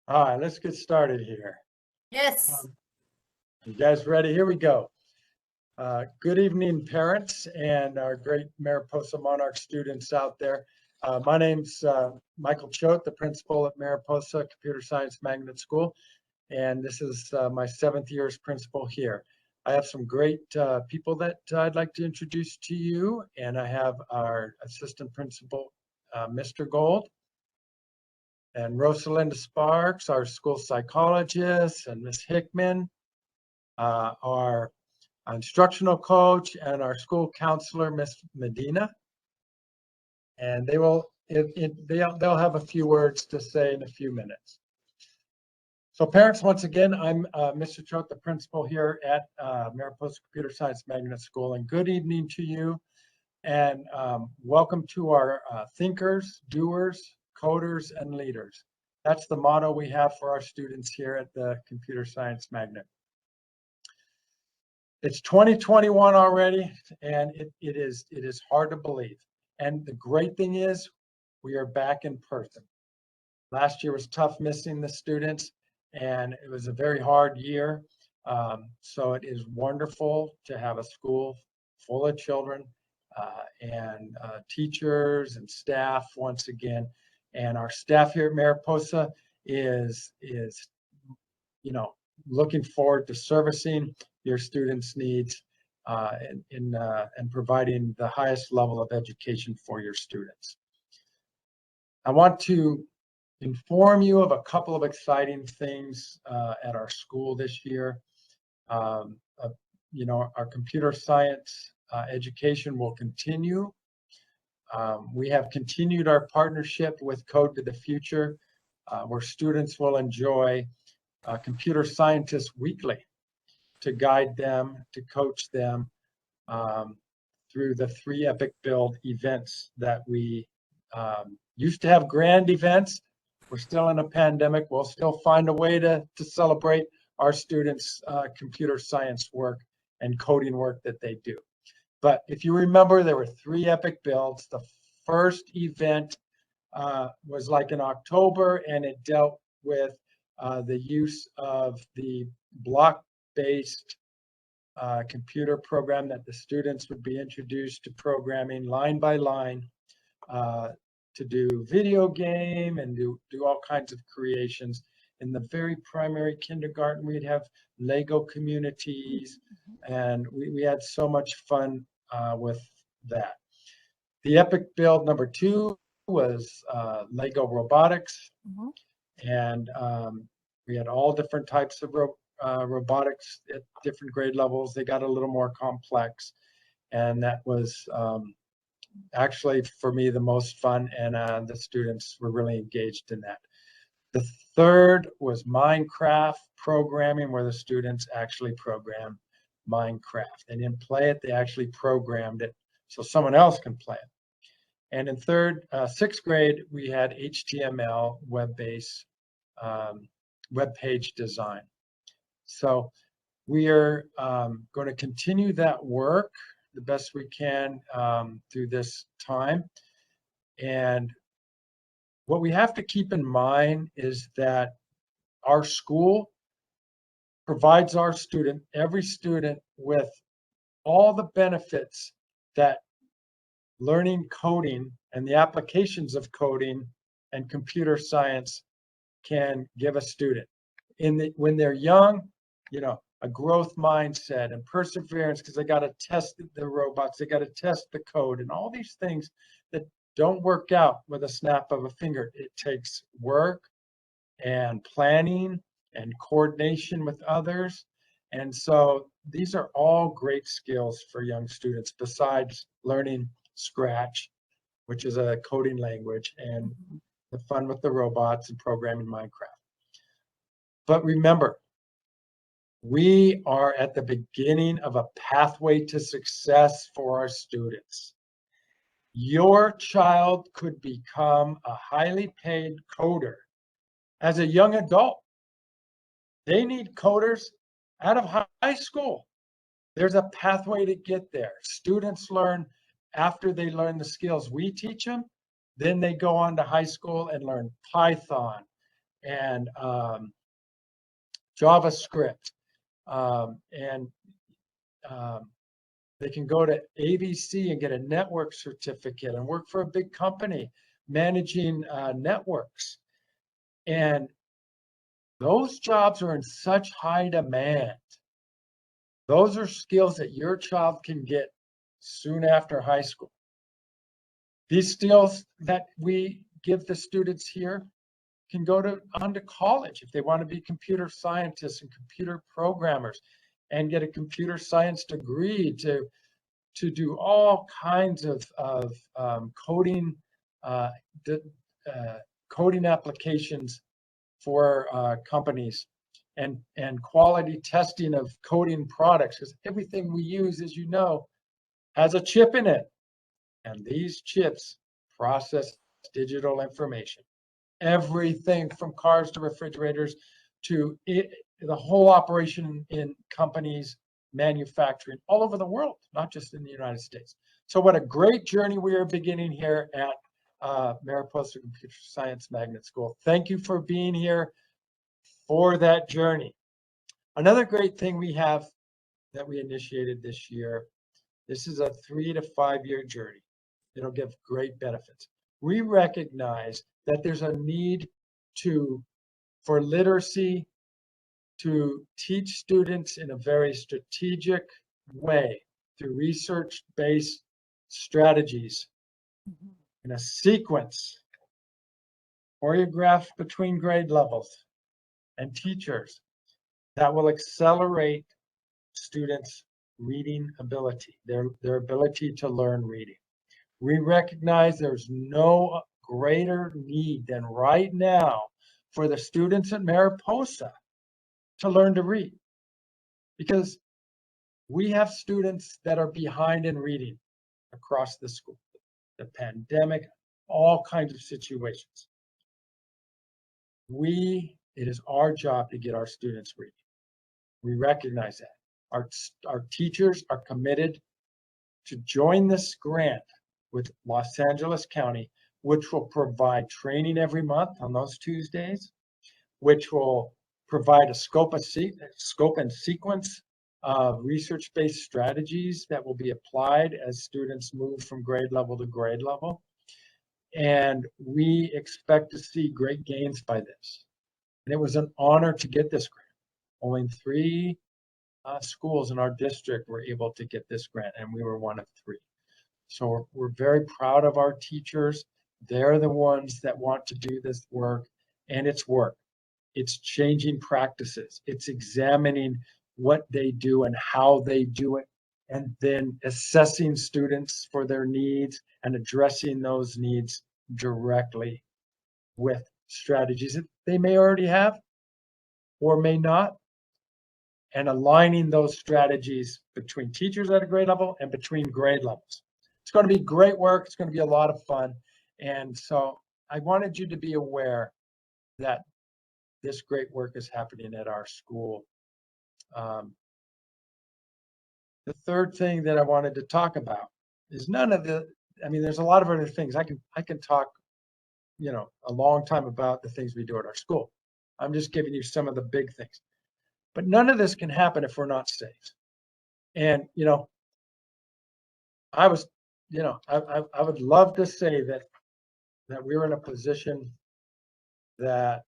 All right, let's get started here. Yes. You guys ready? Here we go. Good evening, parents and our great Mariposa Monarch students out there. My name's Michael Choate, the principal at Mariposa Computer Science Magnet School, and this is my 7th year as principal here. I have some great people that I'd like to introduce to you, and I have our assistant principal, Mr. Gold, and Rosalinda Sparks, our school psychologist, and Miss Hickman, our instructional coach, and our school counselor, Miss Medina. And they will they'll have a few words to say in a few minutes. So parents, once again, I'm Mr. Choate, the principal here at Mariposa Computer Science Magnet School, and good evening to you, and welcome to our thinkers, doers, coders, and leaders. That's the motto we have for our students here at the Computer Science Magnet. It's 2021 already, and it is hard to believe. And the great thing is we are back in person. Last year was tough missing the students, and it was a very hard year. So it is wonderful to have a school full of children and teachers and staff once again. And our staff here at Mariposa is looking forward to servicing your students' needs and providing the highest level of education for your students. I want to inform you of a couple of exciting things at our school this year. Our computer science education will continue. We have continued our partnership with Code to the Future, where students will enjoy computer scientists weekly to guide them, to coach them through the 3 Epic Build events that we used to have grand events. We're still in a pandemic. We'll still find a way to celebrate our students' computer science work and coding work that they do. But if you remember, there were 3 Epic Builds. The first event was like in October, and it dealt with the use of the block-based computer program that the students would be introduced to programming line by line to do video game and do all kinds of creations. In the very primary kindergarten, we'd have Lego communities, and we had so much fun with that. The Epic Build number 2 was Lego Robotics, and we had all different types of robotics at different grade levels. They got a little more complex, and that was actually for me the most fun, and the students were really engaged in that. The third was Minecraft programming, where the students actually programmed Minecraft. They didn't play it, they actually programmed it so someone else can play it. And in 6th grade, we had HTML web-based web page design. So we are going to continue that work the best we can through this time. And what we have to keep in mind is that our school provides our every student, with all the benefits that learning coding and the applications of coding and computer science can give a student. When they're young, a growth mindset and perseverance, because they got to test the robots, they got to test the code, and all these things that don't work out with a snap of a finger. It takes work and planning and coordination with others. And so these are all great skills for young students, besides learning Scratch, which is a coding language, and the fun with the robots and programming Minecraft. But remember, we are at the beginning of a pathway to success for our students. Your child could become a highly paid coder as a young adult. They need coders out of high school. There's a pathway to get there. Students learn after they learn the skills we teach them, then they go on to high school and learn Python, and JavaScript, and they can go to ABC and get a network certificate and work for a big company managing networks. And those jobs are in such high demand. Those are skills that your child can get soon after high school. These skills that we give the students here can go on to college if they want to be computer scientists and computer programmers and get a computer science degree to do all kinds of coding coding applications for companies and quality testing of coding products, because everything we use, as you know, has a chip in it. And these chips process digital information. Everything from cars to refrigerators to the whole operation in companies, manufacturing all over the world, not just in the United States. So what a great journey we are beginning here at Mariposa Computer Science Magnet School. Thank you for being here for that journey. Another great thing we have that we initiated this year, this is a 3 to 5 year journey. It'll give great benefits. We recognize that there's a need for literacy, to teach students in a very strategic way through research-based strategies in a sequence choreographed between grade levels and teachers that will accelerate students' reading ability, their ability to learn reading. We recognize there's no greater need than right now for the students at Mariposa to learn to read, because we have students that are behind in reading across the school, the pandemic, all kinds of situations. It is our job to get our students reading. We recognize that. Our teachers are committed to join this grant with Los Angeles County, which will provide training every month on those Tuesdays, which will provide a scope and sequence of research-based strategies that will be applied as students move from grade level to grade level. And we expect to see great gains by this. And it was an honor to get this grant. Only 3 schools in our district were able to get this grant, and we were one of 3. So we're very proud of our teachers. They're the ones that want to do this work, and it's work. It's changing practices. It's examining what they do and how they do it, and then assessing students for their needs and addressing those needs directly with strategies that they may already have or may not, and aligning those strategies between teachers at a grade level and between grade levels. It's going to be great work. It's going to be a lot of fun. And so I wanted you to be aware that this great work is happening at our school. The third thing that I wanted to talk about is there's a lot of other things. I can talk, a long time about the things we do at our school. I'm just giving you some of the big things. But none of this can happen if we're not safe. And, I would love to say that we're in a position that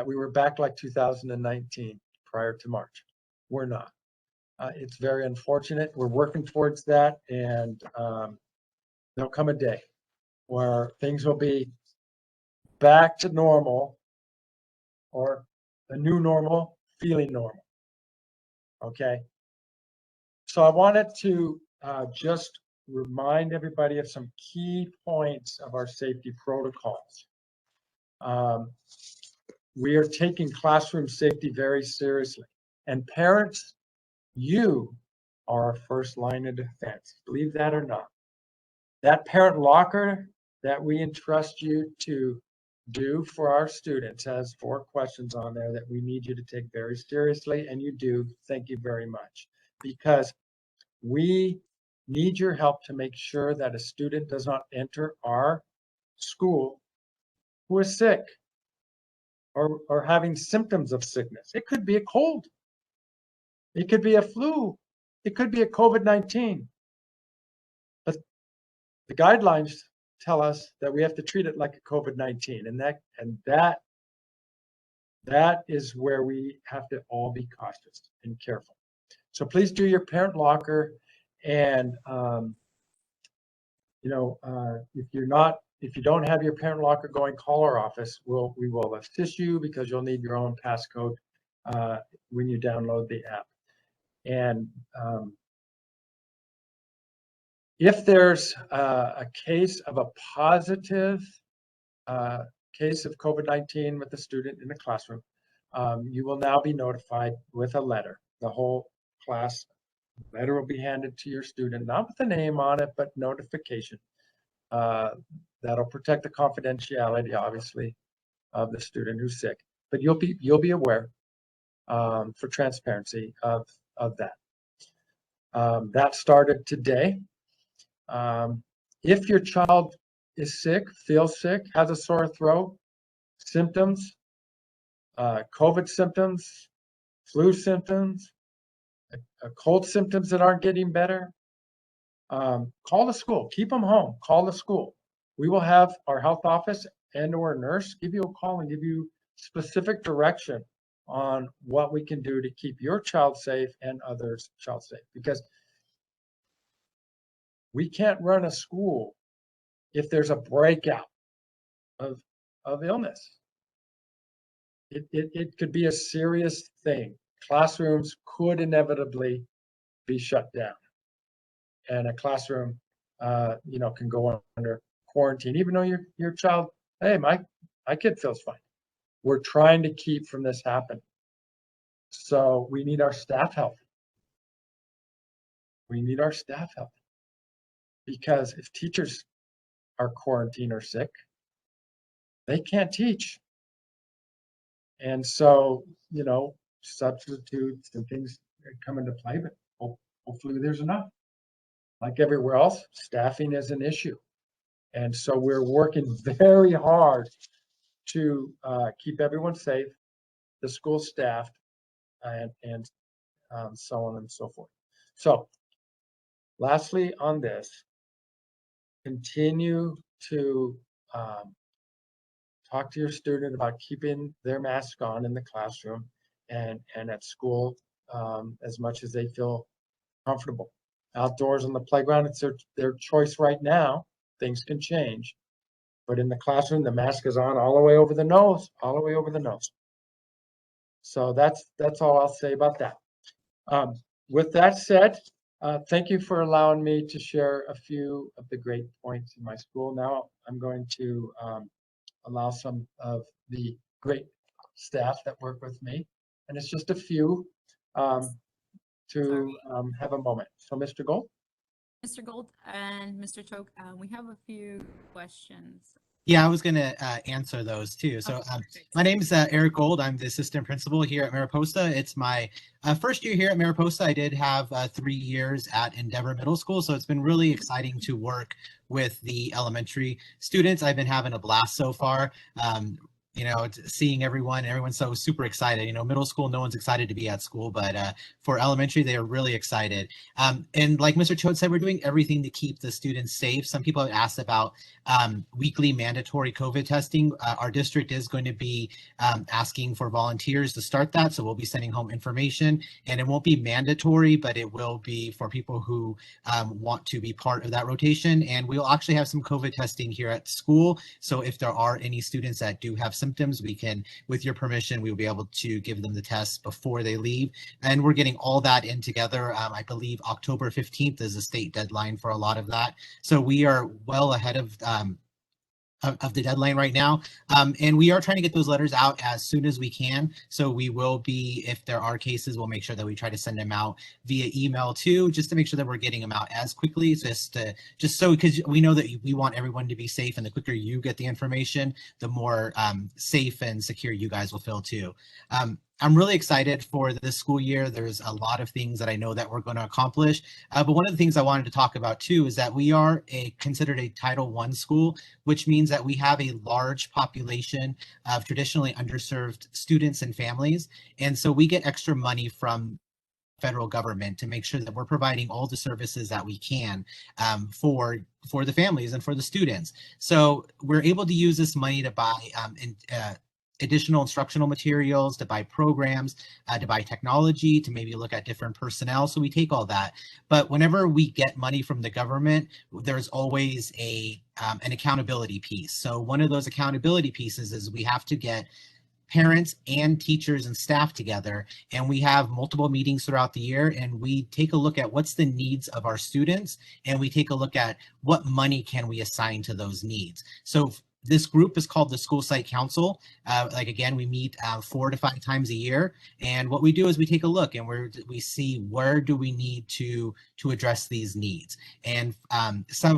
we were back like 2019 prior to March. We're not. It's very unfortunate. We're working towards that, and there'll come a day where things will be back to normal, or a new normal, feeling normal. Okay. So I wanted to just remind everybody of some key points of our safety protocols. We are taking classroom safety very seriously, and parents, you are our first line of defense, believe that or not. That parent locker that we entrust you to do for our students has 4 questions on there that we need you to take very seriously, and you do. Thank you very much, because we need your help to make sure that a student does not enter our school who is sick or having symptoms of sickness. It could be a cold. It could be a flu. It could be a COVID-19. But the guidelines tell us that we have to treat it like a COVID-19, and that is where we have to all be cautious and careful. So please do your parent locker, and if you don't have your parent locker going, call our office. We will assist you because you'll need your own passcode when you download the app. And if there's a case of a positive case of COVID-19 with a student in the classroom, you will now be notified with a letter. The whole class letter will be handed to your student, not with a name on it, but notification. That'll protect the confidentiality, obviously, of the student who's sick. But you'll be aware for transparency of that. That started today. If your child is sick, feels sick, has a sore throat, symptoms, COVID symptoms, flu symptoms, cold symptoms that aren't getting better, call the school. Keep them home. Call the school. We will have our health office and/or nurse give you a call and give you specific direction on what we can do to keep your child safe and others' child safe. Because we can't run a school if there's a breakout of illness. It could be a serious thing. Classrooms could inevitably be shut down, and a classroom, can go under quarantine, even though your child, hey, my kid feels fine. We're trying to keep from this happening. So we need our staff healthy. We need our staff healthy. Because if teachers are quarantined or sick, they can't teach. And so, substitutes and things come into play, but hopefully there's enough. Like everywhere else, staffing is an issue. And so we're working very hard to keep everyone safe, the school staffed, and so on and so forth. So lastly on this, continue to talk to your student about keeping their mask on in the classroom and at school as much as they feel comfortable. Outdoors on the playground, it's their choice right now. Things can change. But in the classroom, the mask is on all the way over the nose, all the way over the nose. So that's all I'll say about that. With that said, thank you for allowing me to share a few of the great points in my school. Now I'm going to allow some of the great staff that work with me, and it's just a few, to have a moment. So Mr. Gold? Mr. Gold and Mr. Choke, we have a few questions. Yeah, I was going to answer those too. So my name is Eric Gold. I'm the assistant principal here at Mariposa. It's my first year here at Mariposa. I did have 3 years at Endeavor Middle School, so it's been really exciting to work with the elementary students. I've been having a blast so far. Seeing everyone's so super excited. Middle school, no one's excited to be at school, but for elementary, they are really excited. And like Mr. Choate said, we're doing everything to keep the students safe. Some people have asked about weekly mandatory COVID testing. Our district is going to be asking for volunteers to start that, so we'll be sending home information, and it won't be mandatory, but it will be for people who want to be part of that rotation. And we'll actually have some COVID testing here at school, so if there are any students that do have symptoms, we can, with your permission, we will be able to give them the test before they leave. And we're getting all that in together. I believe October 15th is the state deadline for a lot of that. So we are well ahead of the deadline right now. And we are trying to get those letters out as soon as we can. So we will be, if there are cases, we'll make sure that we try to send them out via email too, just to make sure that we're getting them out as quickly, just so, because we know that we want everyone to be safe, and the quicker you get the information, the more safe and secure you guys will feel too. I'm really excited for this school year. There's a lot of things that I know that we're going to accomplish. But one of the things I wanted to talk about too is that we are considered a Title I school, which means that we have a large population of traditionally underserved students and families. And so we get extra money from federal government to make sure that we're providing all the services that we can for the families and for the students. So we're able to use this money to buy additional instructional materials, to buy programs, to buy technology, to maybe look at different personnel. So we take all that. But whenever we get money from the government, there's always an accountability piece. So one of those accountability pieces is we have to get parents and teachers and staff together, and we have multiple meetings throughout the year, and we take a look at what's the needs of our students, and we take a look at what money can we assign to those needs. So this group is called the School Site Council. Like again, we meet 4 to 5 times a year, and what we do is we take a look and we see where do we need to address these needs. And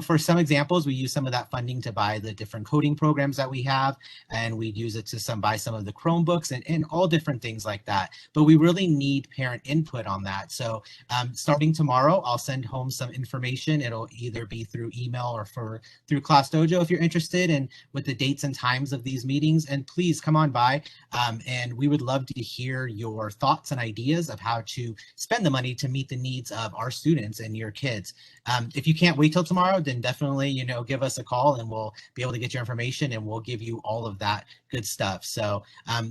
for some examples, we use some of that funding to buy the different coding programs that we have, and we'd use it to buy some of the Chromebooks and all different things like that. But we really need parent input on that. So starting tomorrow, I'll send home some information. It'll either be through email or through Class Dojo if you're interested, and with the dates and times of these meetings. And please come on by, and we would love to hear your thoughts and ideas of how to spend the money to meet the needs of our students and your kids. If you can't wait till tomorrow, then definitely, give us a call and we'll be able to get your information and we'll give you all of that good stuff. So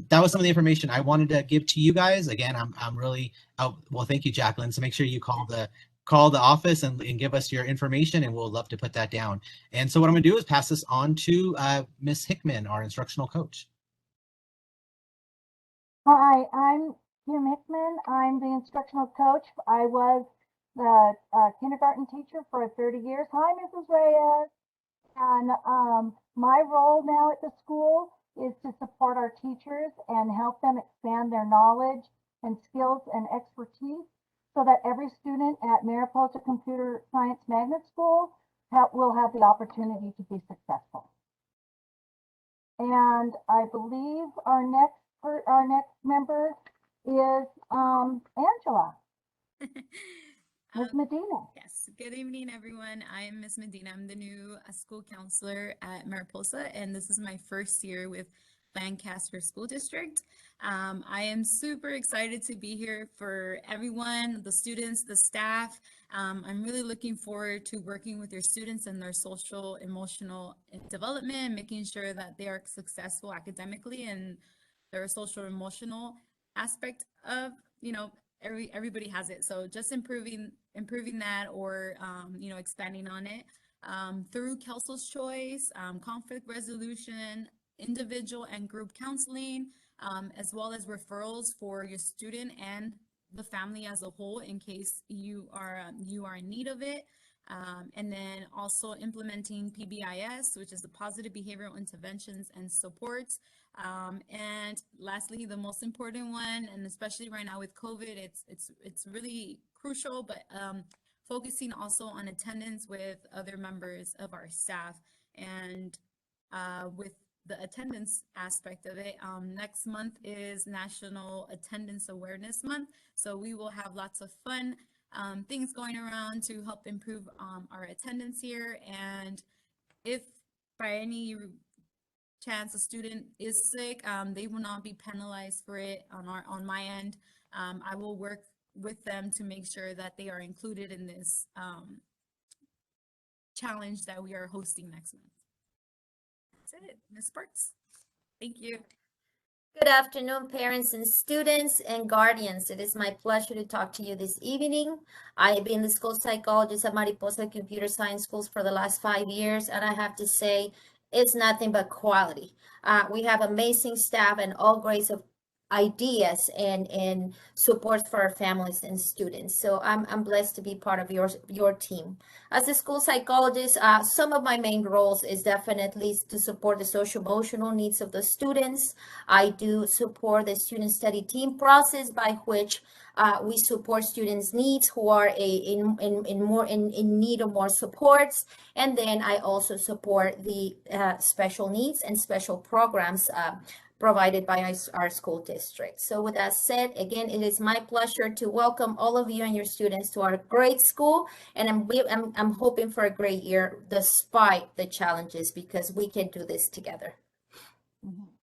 that was some of the information I wanted to give to you guys. Again, I'm really, well, thank you, Jacqueline. So make sure you call the office and give us your information, and we'll love to put that down. And so what I'm going to do is pass this on to Miss Hickman, our instructional coach. Hi, I'm Kim Hickman. I'm the instructional coach. I was the kindergarten teacher for 30 years. Hi, Mrs. Reyes. And my role now at the school is to support our teachers and help them expand their knowledge and skills and expertise, so that every student at Mariposa Computer Science Magnet School will have the opportunity to be successful. And I believe our next member is Angela. Ms. Medina. Yes, good evening, everyone. I am Ms. Medina. I'm the new school counselor at Mariposa, and this is my first year with Lancaster School District. I am super excited to be here for everyone, the students, the staff. I'm really looking forward to working with your students and their social, emotional development, making sure that they are successful academically and their social, emotional aspect of, everybody has it. So just improving that, or, expanding on it through Kelso's Choice, conflict resolution, individual and group counseling, as well as referrals for your student and the family as a whole in case you are in need of it. And then also implementing PBIS, which is the positive behavioral interventions and supports. And lastly, the most important one, and especially right now with COVID, it's really crucial, but focusing also on attendance with other members of our staff. And with the attendance aspect of it, next month is National Attendance Awareness Month, so we will have lots of fun things going around to help improve our attendance here. And if by any chance a student is sick, they will not be penalized for it on my end. I will work with them to make sure that they are included in this challenge that we are hosting next month. That's it, Ms. Sparks. Thank you. Good afternoon, parents and students and guardians. It is my pleasure to talk to you this evening. I have been the school psychologist at Mariposa Computer Science Schools for the last 5 years, and I have to say, it's nothing but quality. We have amazing staff and all grades of ideas and support for our families and students. So I'm blessed to be part of your team. As a school psychologist, some of my main roles is definitely to support the social emotional needs of the students. I do support the student study team process, by which we support students' needs who are in need of more supports. And then I also support the special needs and special programs provided by our school district. So with that said, again, it is my pleasure to welcome all of you and your students to our great school. And I'm hoping for a great year despite the challenges, because we can do this together.